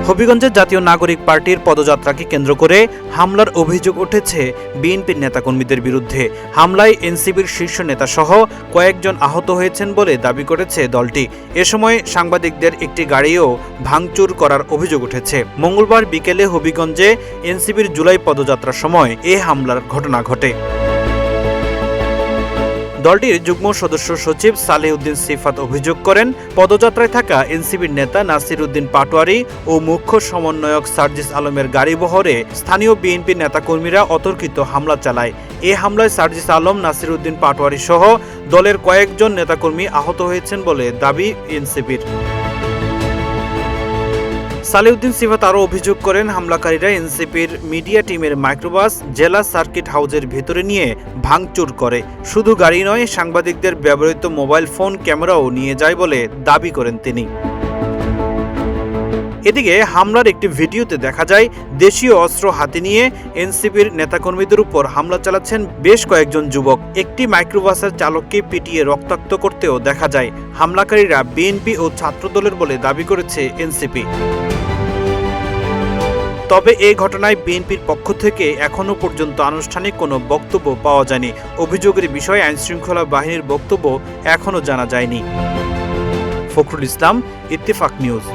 হবিগঞ্জের জাতীয় নাগরিক পার্টির পদযাত্রাকে কেন্দ্র করে হামলার অভিযোগ উঠেছে বিএনপির নেতাকর্মীদের বিরুদ্ধে। হামলায় এনসিপির শীর্ষ নেতা সহ কয়েকজন আহত হয়েছেন বলে দাবি করেছে দলটি। এ সময় সাংবাদিকদের একটি গাড়িও ভাঙচুর করার অভিযোগ উঠেছে। মঙ্গলবার বিকেলে হবিগঞ্জে এনসিপির জুলাই পদযাত্রার সময় এ হামলার ঘটনা ঘটে। দলটির যুগ্ম সদস্য সচিব সালেহ উদ্দিন সিফাত অভিযোগ করেন, পদযাত্রায় থাকা এনসিপির নেতা নাসির উদ্দিন পাটোয়ারি ও মুখ্য সমন্বয়ক সার্জিস আলমের গাড়িবহরে স্থানীয় বিএনপি নেতাকর্মীরা অতর্কিত হামলা চালায়। এ হামলায় সার্জিস আলম, নাসির উদ্দিন পাটোয়ারি সহ দলের কয়েকজন নেতাকর্মী আহত হয়েছেন বলে দাবি এনসিপির। সালেউদ্দিন সিফাত আরও অভিযোগ করেন, হামলাকারীরা এনসিপির মিডিয়া টিমের মাইক্রোবাস জেলা সার্কিট হাউসের ভেতরে নিয়ে ভাঙচুর করে। শুধু গাড়ি নয়, সাংবাদিকদের ব্যবহৃত মোবাইল ফোন, ক্যামেরাও নিয়ে যায় বলে দাবি করেন তিনি। এদিকে হামলার একটি ভিডিওতে দেখা যায় দেশীয় অস্ত্র হাতে নিয়ে এনসিপির নেতাকর্মীদের উপর হামলা চালাচ্ছেন বেশ কয়েকজন যুবক। একটি মাইক্রোবাসের চালককে পিটিয়ে রক্তাক্ত করতেও দেখা যায়। হামলাকারীরা বিএনপি ও ছাত্রদলের বলে দাবি করেছে এনসিপি। তবে এই ঘটনায় বিএনপির পক্ষ থেকে এখনও পর্যন্ত আনুষ্ঠানিক কোনো বক্তব্য পাওয়া যায়নি। অভিযোগের বিষয়ে আইনশৃঙ্খলা বাহিনীর বক্তব্য এখনও জানা যায়নি। ফখরুল ইসলাম, ইত্তেফাক নিউজ।